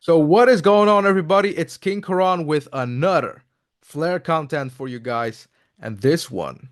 So what is going on, everybody? It's King Karan with another flare content for you guys, and this one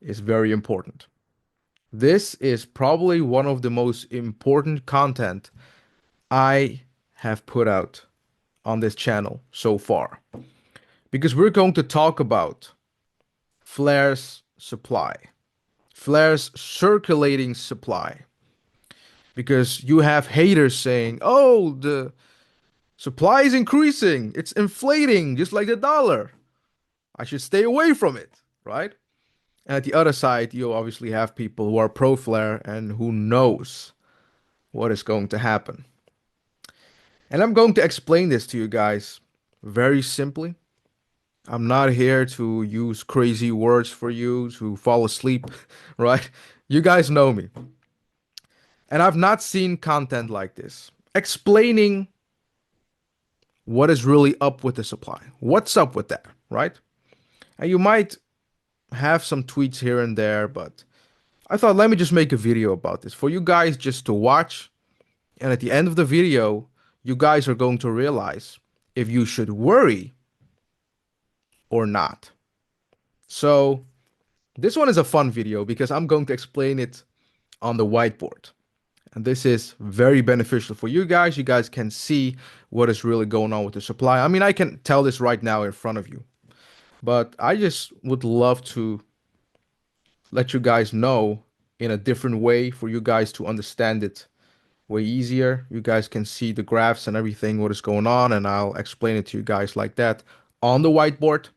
is very important. This is probably one of the most important content I have put out on this channel so far because we're going to talk about flares supply, flares circulating supply, because you have haters saying, "Oh, the supply is increasing, it's inflating just like the dollar. I should stay away from it," right? And at the other side, you obviously have people who are pro flare and who knows what is going to happen. And I'm going to explain this to you guys very simply. I'm not here to use crazy words for you to fall asleep, right? You guys know me. And I've not seen content like this explaining what is really up with the supply. What's up with that, right? And you might have some tweets here and there, but I thought, let me just make a video about this for you guys just to watch. And at the end of the video, you guys are going to realize if you should worry or not. So this one is a fun video because I'm going to explain it on the whiteboard. And this is very beneficial for you guys. You guys can see what is really going on with the supply. I mean, I can tell this right now in front of you, but I just would love to let you guys know in a different way for you guys to understand it way easier. You guys can see the graphs and everything, what is going on, and I'll explain it to you guys like that on the whiteboard.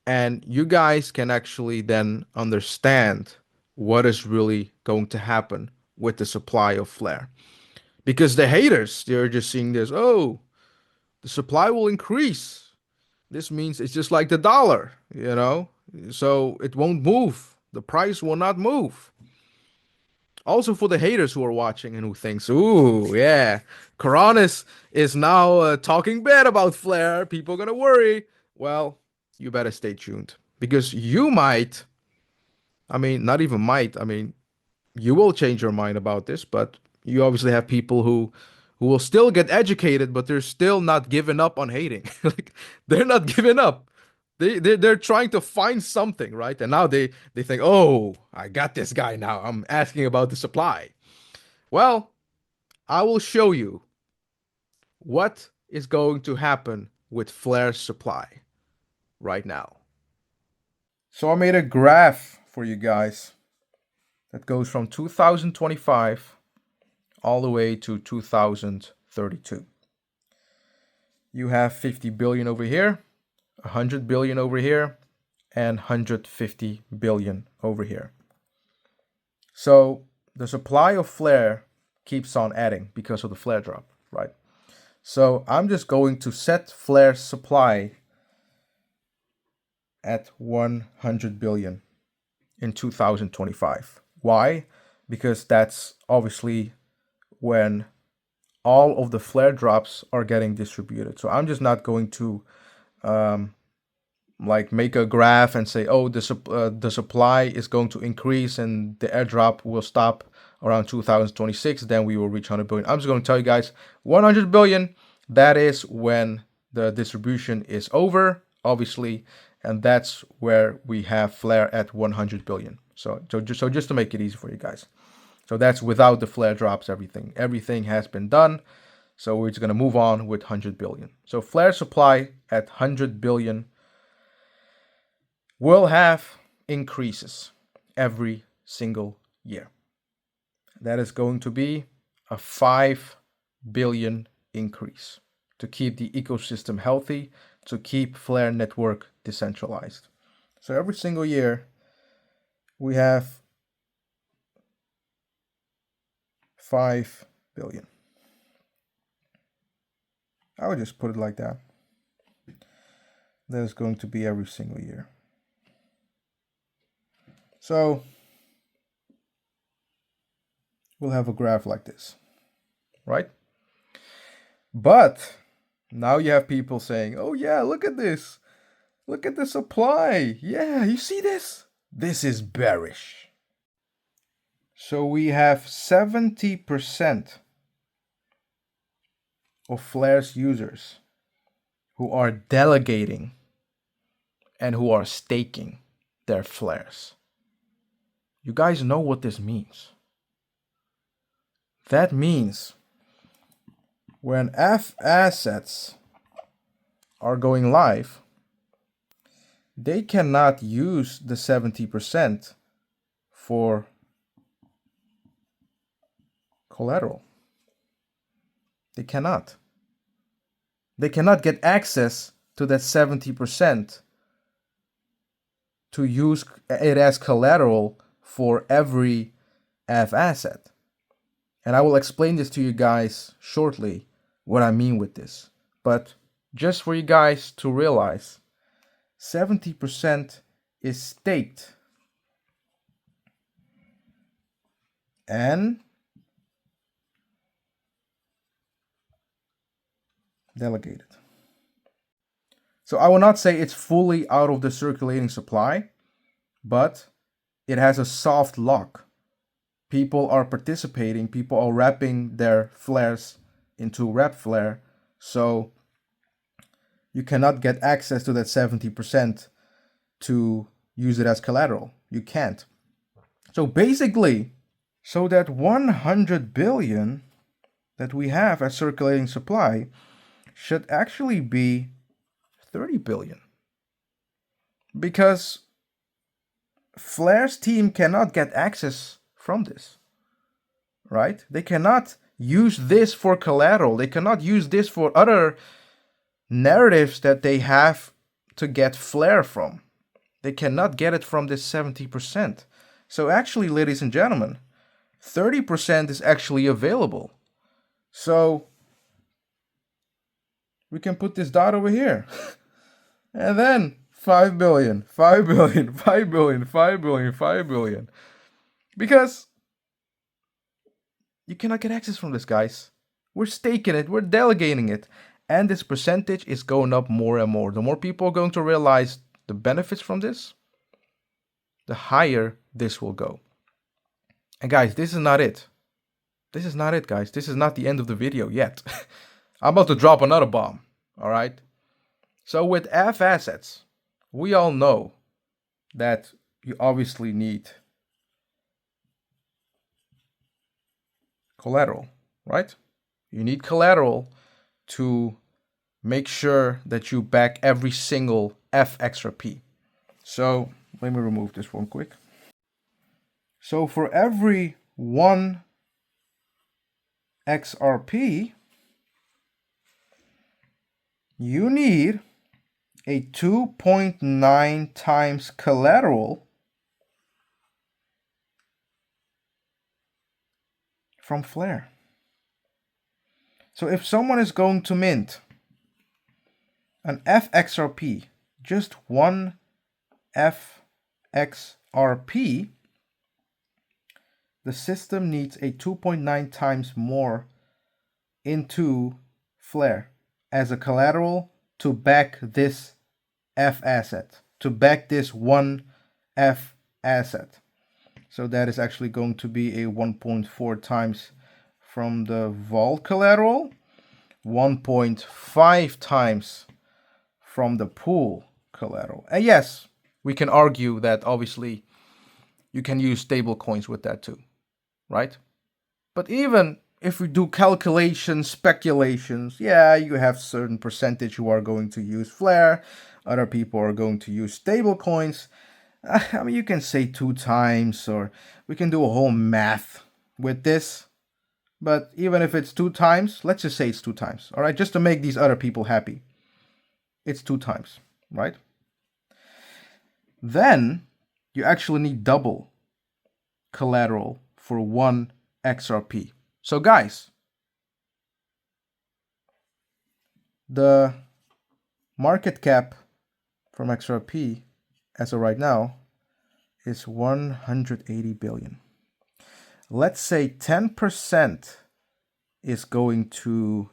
And you guys can actually then understand what is really going to happen with the supply of flare. Because the haters, they're just seeing this, oh, the supply will increase. This means it's just like the dollar, so it won't move. The price will not move. Also for the haters who are watching and who thinks, ooh, yeah, Coronis is now talking bad about Flair. People are gonna worry. Well, you better stay tuned because you might, I mean, not even might, I mean, you will change your mind about this, but you obviously have people who will still get educated, but they're still not giving up on hating. Like they're not giving up. They're trying to find something, right? And now they think, oh, I got this guy now. I'm asking about the supply. Well, I will show you what is going to happen with Flare's supply right now. So I made a graph for you guys that goes from 2025 all the way to 2032. You have 50 billion over here, 100 billion over here, and 150 billion over here. So the supply of flare keeps on adding because of the flare drop, right? So I'm just going to set flare supply at 100 billion in 2025. Why? Because that's obviously when all of the flare drops are getting distributed. So I'm just not going to like make a graph and say, oh, the supply is going to increase and the airdrop will stop around 2026. Then we will reach 100 billion. I'm just going to tell you guys 100 billion. That is when the distribution is over, obviously, and that's where we have flare at 100 billion. So just to make it easy for you guys. So that's without the flare drops, everything. Everything has been done. So we're just going to move on with 100 billion. So flare supply at 100 billion will have increases every single year. That is going to be a 5 billion increase to keep the ecosystem healthy, to keep Flare network decentralized. So every single year we have 5 billion. I would just put it like that. That is going to be every single year. So we'll have a graph like this, right? But now you have people saying, oh yeah, look at this. Look at the supply. Yeah, you see this? This is bearish. So we have 70% of Flare's users who are delegating and who are staking their Flares. You guys know what this means. That means when F assets are going live, they cannot use the 70% for collateral. They cannot. They cannot get access to that 70% to use it as collateral for every F asset. And I will explain this to you guys shortly, what I mean with this. But just for you guys to realize, 70% is staked and delegated. So I will not say it's fully out of the circulating supply, but it has a soft lock. People are participating, people are wrapping their flares into wrap flare, so you cannot get access to that 70% to use it as collateral. You can't. So basically, so that 100 billion that we have as circulating supply should actually be 30 billion. Because Flare's team cannot get access from this, right? They cannot use this for collateral. They cannot use this for other narratives that they have to get Flare from. They cannot get it from this 70%. So actually, ladies and gentlemen, 30% is actually available. So we can put this dot over here. And then 5 billion, 5 billion, 5 billion, 5 billion, 5 billion. Because you cannot get access from this, guys. We're staking it, we're delegating it. And this percentage is going up more and more. The more people are going to realize the benefits from this, the higher this will go. And guys, this is not it. This is not it, guys. This is not the end of the video yet. I'm about to drop another bomb, all right? So with F assets, we all know that you obviously need collateral, right? You need collateral to make sure that you back every single F XRP. So let me remove this one quick. So for every 1 XRP, you need a 2.9 times collateral from Flare. So if someone is going to mint an FXRP, just one FXRP, the system needs a 2.9 times more into Flare as a collateral to back this F asset, to back this one F asset. So that is actually going to be a 1.4 times from the vault collateral, 1.5 times from the pool collateral. And yes, we can argue that obviously you can use stable coins with that too, right? But even if we do calculations, speculations, yeah, you have certain percentage who are going to use Flare, other people are going to use stable coins. I mean, you can say 2 times, or we can do a whole math with this. But even if it's 2 times, let's just say it's 2 times, all right? Just to make these other people happy. It's 2 times, right? Then you actually need double collateral for 1 XRP. So guys, the market cap from XRP as of right now is 180 billion. Let's say 10% is going to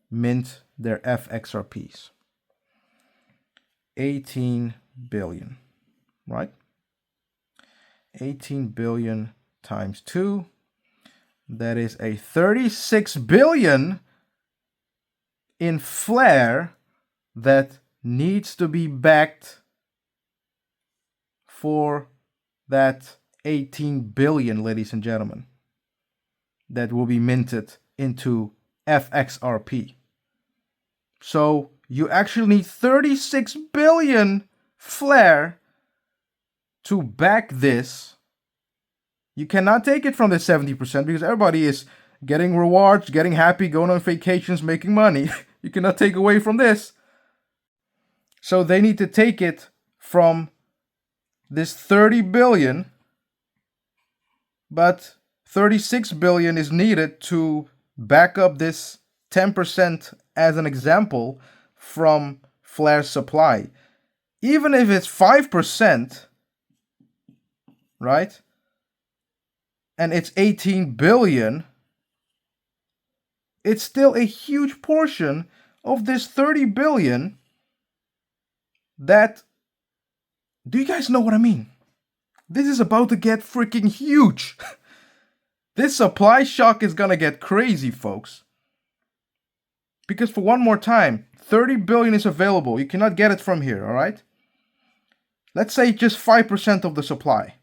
mint their FXRPs. 18 billion, right? 18 billion times 2. That is a 36 billion in Flare that needs to be backed for that 18 billion, ladies and gentlemen, that will be minted into FXRP. So you actually need 36 billion Flare to back this. You cannot take it from the 70% because everybody is getting rewards, getting happy, going on vacations, making money. You cannot take away from this. So they need to take it from this 30 billion, but 36 billion is needed to back up this 10% as an example from Flare's supply. Even if it's 5%, right? And it's 18 billion, it's still a huge portion of this 30 billion that, do you guys know what I mean? This is about to get freaking huge. This supply shock is gonna get crazy, folks. Because for one more time, 30 billion is available. You cannot get it from here, all right? Let's say just 5% of the supply.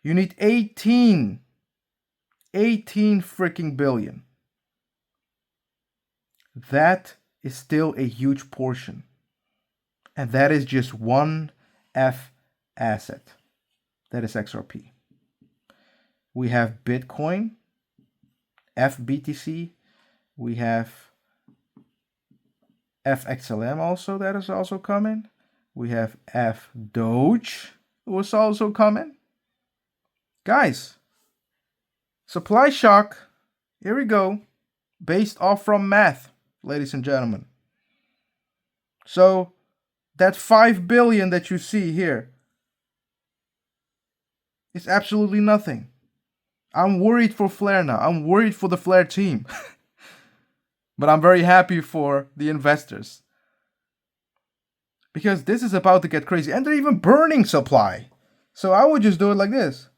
You need 18 freaking billion. That is still a huge portion. And that is just one F asset. That is XRP. We have Bitcoin, FBTC. We have FXLM also, that is also coming. We have F Doge, was also coming. Guys, supply shock, here we go, based off from math, ladies and gentlemen. So that 5 billion that you see here is absolutely nothing. I'm worried for Flare now. I'm worried for the Flare team. But I'm very happy for the investors. Because this is about to get crazy. And they're even burning supply. So I would just do it like this.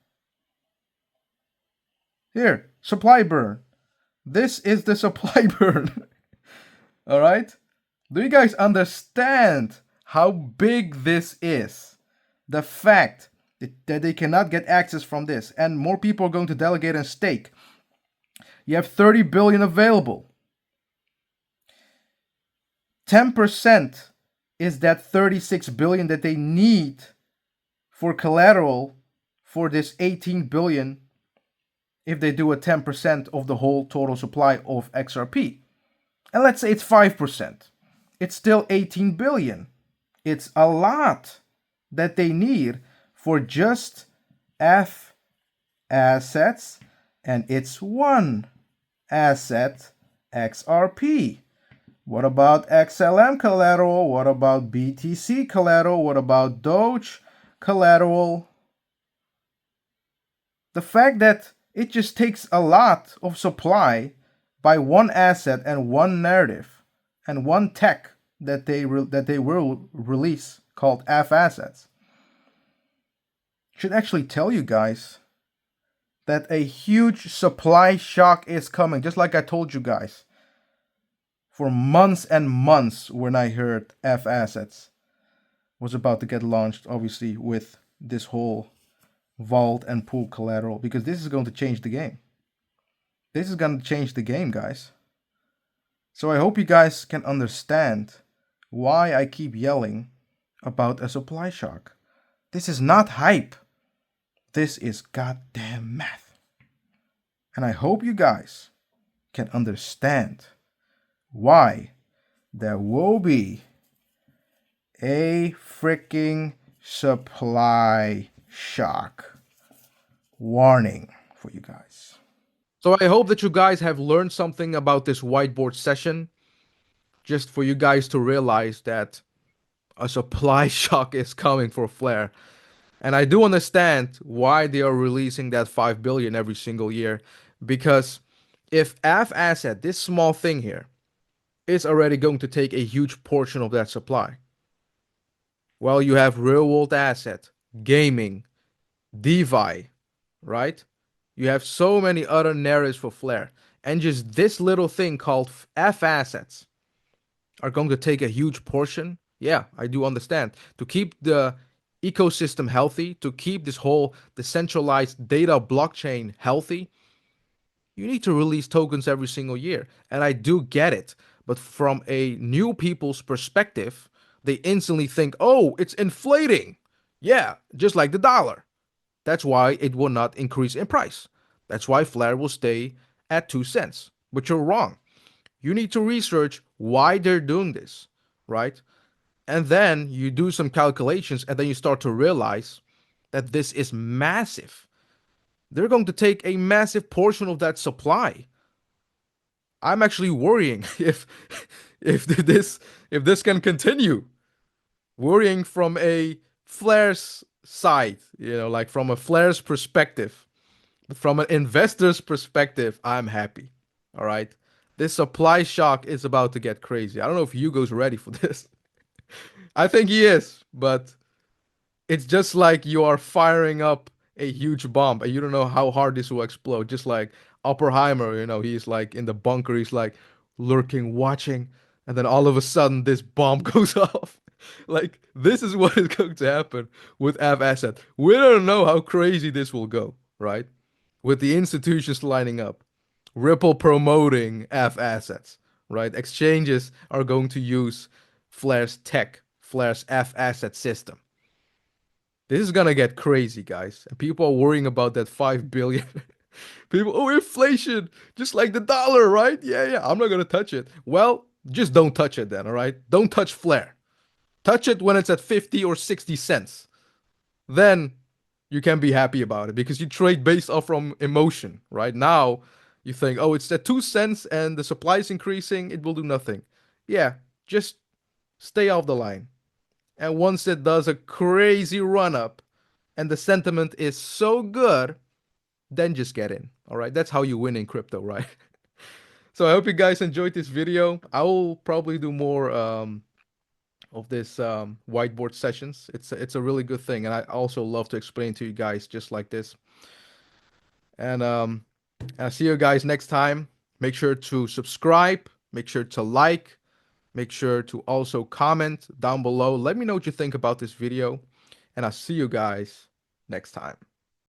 Here, supply burn. This is the supply burn. Alright? Do you guys understand how big this is? The fact that they cannot get access from this. And more people are going to delegate and stake. You have 30 billion available. 10% is that 36 billion that they need for collateral for this 18 billion if they do a 10% of the whole total supply of XRP. And let's say it's 5%. It's still 18 billion. It's a lot that they need for just F assets, and it's one asset, XRP. What about XLM collateral? What about BTC collateral? What about Doge collateral? The fact that it just takes a lot of supply by one asset and one narrative and one tech that they will release called F assets should actually tell you guys that a huge supply shock is coming, just like I told you guys for months and months when I heard F assets was about to get launched, obviously with this whole vault and pool collateral, because this is going to change the game. This is going to change the game, guys. So I hope you guys can understand why I keep yelling about a supply shock. This is not hype. This is goddamn math. And I hope you guys can understand why there will be a freaking supply shock warning for you guys. So I hope that you guys have learned something about this whiteboard session, just for you guys to realize that a supply shock is coming for Flare. And I do understand why they are releasing that 5 billion every single year, because if F asset, this small thing here, is already going to take a huge portion of that supply, well, you have real world asset, gaming, DeFi, right? You have so many other narratives for Flare. And just this little thing called F assets are going to take a huge portion. Yeah, I do understand. To keep the ecosystem healthy, to keep this whole decentralized data blockchain healthy, you need to release tokens every single year. And I do get it. But from a new people's perspective, they instantly think, oh, it's inflating. Yeah, just like the dollar. That's why it will not increase in price. That's why Flare will stay at 2 cents. But you're wrong. You need to research why they're doing this, right? And then you do some calculations and then you start to realize that this is massive. They're going to take a massive portion of that supply. I'm actually worrying if this if this can continue. Worrying from a Flare's side, like from a Flare's perspective. But from an investor's perspective, I'm happy. All right. This supply shock is about to get crazy. I don't know if Hugo's ready for this. I think he is, but it's just like you are firing up a huge bomb and you don't know how hard this will explode. Just like Oppenheimer, he's like in the bunker, he's like lurking, watching, and then all of a sudden this bomb goes off. Like this is what is going to happen with F asset. We don't know how crazy this will go, right? With the institutions lining up, Ripple promoting F assets, right? Exchanges are going to use Flare's tech, Flare's F asset system. This is gonna get crazy, guys. And people are worrying about that 5 billion. People, oh, inflation, just like the dollar, right? Yeah, yeah, I'm not gonna touch it. Well, just don't touch it then, all right? Don't touch Flare. Touch it when it's at 50 or 60 cents. Then you can be happy about it because you trade based off from emotion, right? Now you think, oh, it's at 2 cents and the supply is increasing, it will do nothing. Yeah, just stay off the line. And once it does a crazy run up and the sentiment is so good, then just get in. All right. That's how you win in crypto, right? So I hope you guys enjoyed this video. I will probably do more of this whiteboard sessions. It's a really good thing. And I also love to explain to you guys just like this. And I'll see you guys next time. Make sure to subscribe. Make sure to like. Make sure to also comment down below. Let me know what you think about this video. And I'll see you guys next time.